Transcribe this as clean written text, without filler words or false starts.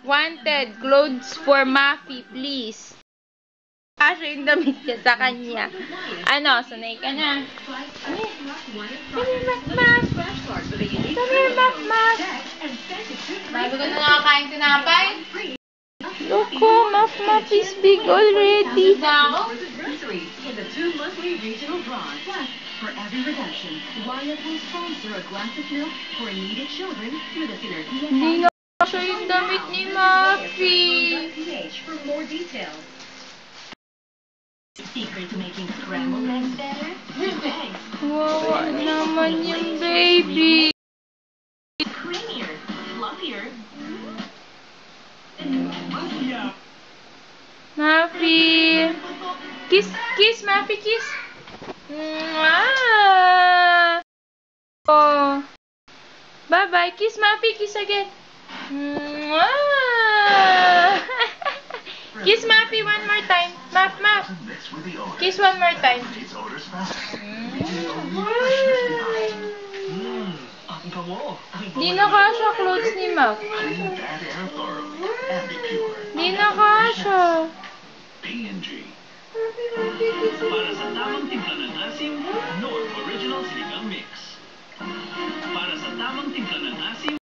Wanted. Clothes for Mafi, please. Kasha yung damit niya sa kanya. Ano, sanay ka na. Come here, Maf-Maf. Come here, Maf-Maf. Bago ka na nakakain tinapay? Look, Maf-Maf is big already. For every redemption, Wyeth will sponsor a glass of milk for needy children through the thinner PH. Hindi na siya yung damit ni Mafi. For more details. Secret to making scrambled eggs better? Two eggs. Wow, naman yung baby. Creamier, fluffier. Mafi. Kiss, kiss, Mafi, kiss. Oh. Bye-bye. Kiss, Mafi. Kiss again. Kiss, Mafi, one more time. Maf. Kiss one more time. Di na kasha clothes ni Maf. Di na kasha. Para sa tamang timpla ng asim, North Original Sinigang Mix. Para sa tamang timpla ng asim,